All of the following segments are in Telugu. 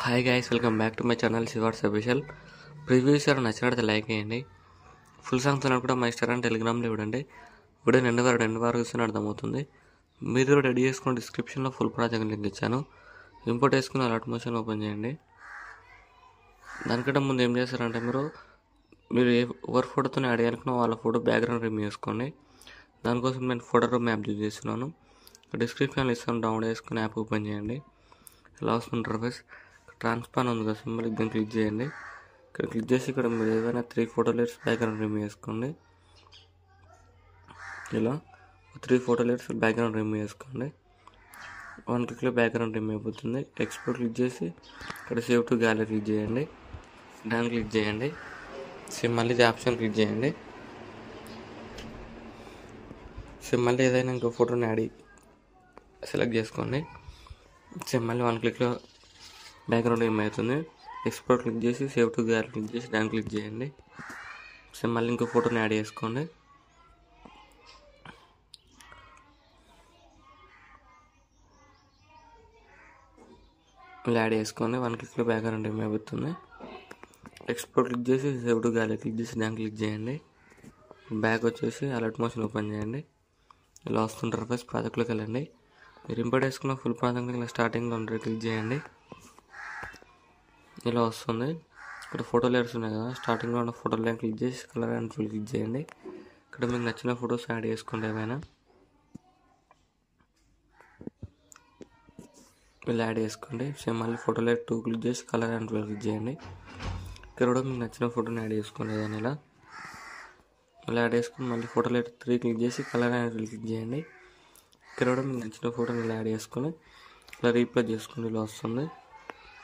Hi guys, welcome back to my channel శివార్స్ అఫీషియల్. ప్రివ్యూస్ ఎవరు నచ్చినట్టు లైక్ చేయండి. ఫుల్ సాంగ్స్ కూడా మా ఇన్స్టాగ్రామ్ టెలిగ్రామ్లో ఇవ్వండి. వీడియో రెండు వారు చూస్తే అర్థమవుతుంది. మీరు రెడీ చేసుకున్న డిస్క్రిప్షన్లో ఫుల్ ప్రాజెక్ట్ లింక్ ఇచ్చాను. ఇంపోర్ట్ వేసుకుని అలర్ట్ మోషన్ ఓపెన్ చేయండి. దానికంటే ముందు ఏం చేస్తారంటే మీరు ఎవరి ఫోటోతో యాడ్ చేయాలనుకున్న వాళ్ళ ఫోటో బ్యాక్గ్రౌండ్ రిమూవ్ చేసుకోండి. దానికోసం నేను ఫోటో మ్యాప్ యూజ్ చేస్తున్నాను. డిస్క్రిప్షన్లో ఇస్తాను, డౌన్లోడ్ చేసుకుని యాప్ ఓపెన్ చేయండి. ఇలా వస్తుంది ఇంటర్ఫేస్. ట్రాన్స్పాన్ ఉంది కదా సింబల్, దాన్ని క్లిక్ చేయండి. ఇక్కడ క్లిక్ చేసి ఇక్కడ మీరు ఏదైనా 3 ఫోటో లేయర్స్ బ్యాక్గ్రౌండ్ రిమూవ్ చేసుకోండి. ఇలా 3 ఫోటో లేయర్స్ బ్యాక్గ్రౌండ్ రిమూవ్ చేసుకోండి. 1 క్లిక్లో బ్యాక్గ్రౌండ్ రిమూవ్ అయిపోతుంది. ఎక్స్పోర్ట్ క్లిక్ చేసి ఇక్కడ సేవ్ టు గ్యాలరీ క్లిక్ చేయండి. దాన్ని క్లిక్ చేయండి. మళ్ళీ ఇది ఆప్షన్ క్లిక్ చేయండి. మళ్ళీ ఏదైనా ఇంకో ఫోటోని యాడ్ సెలెక్ట్ చేసుకోండి. మళ్ళీ 1 క్లిక్లో బ్యాక్గ్రౌండ్ ఏమవుతుంది. ఎక్స్పోర్ట్ క్లిక్ చేసి సేవ్ టు గ్యాలరీ క్లిక్ చేసి దాన్ని క్లిక్ చేయండి. మళ్ళీ ఇంకో ఫోటోని యాడ్ చేసుకోండి. యాడ్ చేసుకొని 1 క్లిక్లో బ్యాక్గ్రౌండ్ ఏమవుతుంది. ఎక్స్పోర్ట్ క్లిక్ చేసి సేవ్ టు గ్యాలరీ క్లిక్ చేసి దాన్ని క్లిక్ చేయండి. బ్యాక్ వచ్చేసి అలర్ట్ మోషన్ ఓపెన్ చేయండి. ఇలా వస్తుంటారు. ఫస్ట్ ప్రాజెక్ట్లోకి వెళ్ళండి. మీరు ఇంపోర్ట్ వేసుకున్న ఫుల్ ప్రాజెక్ట్ ఇలా స్టార్టింగ్లో ఉంటుంది, క్లిక్ చేయండి. ఇలా వస్తుంది. ఇక్కడ ఫోటో లేయర్స్ ఉన్నాయి కదా, స్టార్టింగ్లో ఉన్న ఫోటో లేయర్ క్లిక్ చేసి కలర్ అండ్ ఫుల్ క్లిక్ చేయండి. ఇక్కడ మీకు నచ్చిన ఫొటోస్ యాడ్ చేసుకోండి ఏమైనా. ఇలా యాడ్ చేసుకోండి. మళ్ళీ ఫోటో లేయర్ 2 క్లిక్ చేసి కలర్ అండ్ ఫుల్ క్లిక్ చేయండి. ఇక్కడ కూడా మీకు నచ్చిన ఫోటోని యాడ్ చేసుకోండి ఏదైనా. ఇలా యాడ్ చేసుకుని మళ్ళీ ఫోటో లేయర్ 3 క్లిక్ చేసి కలర్ అండ్ ఫుల్ క్లిక్ చేయండి. ఇక్కడ కూడా మీకు నచ్చిన ఫోటోని ఇలా యాడ్ చేసుకొని ఇలా రీప్లేస్ చేసుకోండి. ఇలా వస్తుంది.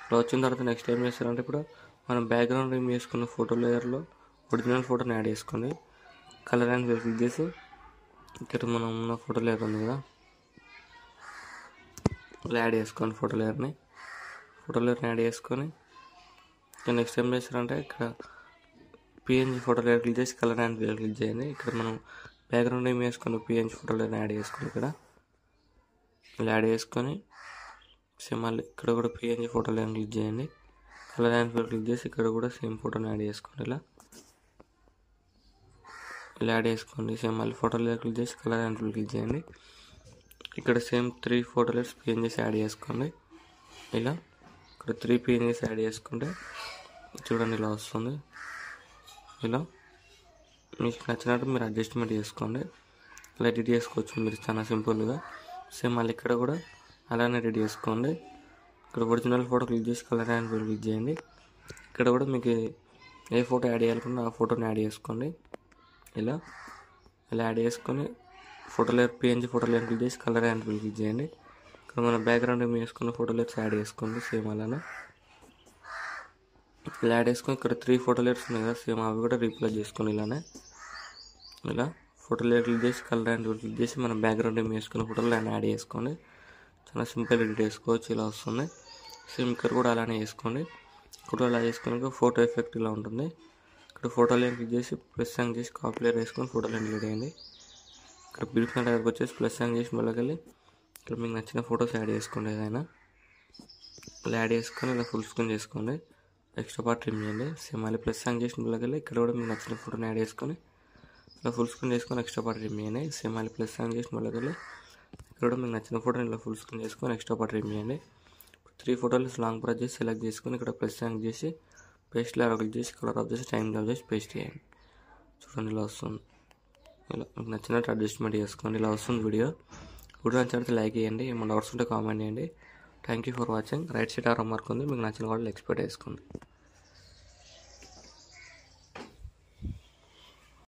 ఇలా వచ్చిన తర్వాత నెక్స్ట్ ఏం చేస్తారంటే ఇప్పుడు మనం బ్యాక్గ్రౌండ్ రిమూవ్ చేసుకున్న ఫోటో లేయర్లో ఒరిజినల్ ఫోటోని యాడ్ చేసుకోండి. కలర్ అండ్ ఫిల్ క్లిక్ చేసి ఇక్కడ మనం ఉన్న ఫోటో లేయర్ ఉంది కదా, ఇలా యాడ్ చేసుకోండి. ఫోటో లేయర్ని యాడ్ చేసుకొని నెక్స్ట్ ఏం చేస్తారంటే ఇక్కడ పిఎన్జీ ఫోటో లేయర్ క్లిక్ చేసి కలర్ అండ్ ఫిల్ క్లిక్ చేయండి. ఇక్కడ మనం బ్యాక్గ్రౌండ్ రిమూవ్ చేసుకుని పిఎన్జీ ఫోటో లేయర్ని యాడ్ చేసుకోండి. ఇక్కడ ఇలా యాడ్ చేసుకొని మళ్ళీ ఇక్కడ కూడా పిఎన్జీ ఫోటో లేయర్ క్లిక్ చేయండి. కలర్ అండ్ ఫిల్ క్లిక్ చేసి ఇక్కడ కూడా సేమ్ ఫోటోని యాడ్ చేసుకోండి. ఇలా యాడ్ చేసుకోండి. మళ్ళీ ఫోటో లేయర్ క్లిక్ చేసి కలర్ అండ్ ఫిల్ క్లిక్ చేయండి. ఇక్కడ same 3 photo layers PNGs add చేసుకోండి. ఇలా ఇక్కడ 3 పిఎన్జీస్ యాడ్ చేసుకుంటే చూడండి ఇలా వస్తుంది. ఇలా మీకు నచ్చినట్టు మీరు అడ్జస్ట్మెంట్ చేసుకోండి. ఇలా ఎడిట్ చేసుకోవచ్చు మీరు చాలా సింపుల్గా. మళ్ళీ ఇక్కడ కూడా అలానే రెడీ చేసుకోండి. ఇక్కడ ఒరిజినల్ ఫోటో క్లిక్ చేసి కలర్ అండ్ ఫిల్ క్లిక్ చేయండి. ఇక్కడ కూడా మీకు ఏ ఫోటో యాడ్ చేయాలనుకున్నా ఆ ఫోటోని యాడ్ చేసుకోండి. ఇలా యాడ్ చేసుకొని photo layer PNG photo layer click చేసి కలర్ అండ్ ఫిల్ క్లిక్ చేయండి. ఇక్కడ మన బ్యాక్గ్రౌండ్ వేసుకున్న ఫోటో లేయర్స్ యాడ్ చేసుకోండి. సేమ్ అలానే ఇలా యాడ్ చేసుకొని ఇక్కడ 3 ఫోటో లేయర్స్ ఉన్నాయి కదా, సేమ్ అవి కూడా రీప్లేస్ చేసుకోండి. ఇలానే ఇలా ఫోటో లేయర్ క్లిక్ చేసి కలర్ అండ్ ఫిల్ క్లిక్ చేసి మన బ్యాక్గ్రౌండ్ వేసుకున్న ఫోటోలు యాడ్ చేసుకోండి. చాలా సింపుల్ ఎడిట్ చేసుకోవచ్చు. ఇలా వస్తుంది. సేమ్ ఇక్కడ కూడా అలానే చేసుకోండి. ఇక్కడ అలా చేసుకున్నాక ఫోటో ఎఫెక్ట్ ఇలా ఉంటుంది. ఇక్కడ ఫోటో లేయర్ క్లిక్ చేసి ప్లస్ సాంగ్ చేసి కాపీ లేయర్ వేసుకొని ఫోటో లేయర్ డిలీట్ చేయండి. ఇక్కడ బ్యూటిఫుల్ దగ్గరకు వచ్చేసి ప్లస్ సాంగ్ చేసి మళ్ళీ ఇక్కడ మీకు నచ్చిన ఫొటోస్ యాడ్ చేసుకోండి ఏదైనా. ఇలా యాడ్ చేసుకొని ఇలా ఫుల్ స్క్రీన్ చేసుకోండి. ఎక్స్ట్రా పార్ట్ ట్రిమ్ చేయండి. మళ్ళీ ప్లస్ సాంగ్ చేసి మళ్ళీ ఇక్కడ కూడా మీకు నచ్చిన ఫోటోని యాడ్ చేసుకొని ఇలా ఫుల్ స్క్రీన్ చేసుకొని ఎక్స్ట్రా పార్ట్ ట్రిమ్ చేయండి. మళ్ళీ ప్లస్ సాంగ్ చేసి మళ్ళీ ఇక్కడ కూడా మీకు నచ్చిన ఫోటోని ఇలా ఫుల్ స్క్రీన్ చేసుకొని ఎక్స్ట్రా పార్ట్ ట్రిమ్ చేయండి. 3 ఫోటోలు లాంగ్ ప్రెస్ చేసి సెలెక్ట్ చేసుకొని ఇక్కడ ప్లస్ సాంగ్ చేసి పేస్ట్ లేయర్ క్లిక్ చేసి కలర్ ఆఫ్ చేసి టైం ఆఫ్ చేసి పేస్ట్ చేయండి. చూడండి ఇలా వస్తుంది. ఇలా మీకు నచ్చినట్టు అడ్జస్ట్మెంట్ చేసుకోండి. ఇలా వస్తుంది వీడియో నచ్చినట్టు లైక్ చేయండి. ఏమైనా డౌట్స్ ఉంటే కామెంట్ చేయండి. Thank you for watching. Right side R mark ఉంది, మీకు నచ్చిన వాళ్ళు ఎక్స్పెక్ట్ చేసుకోండి.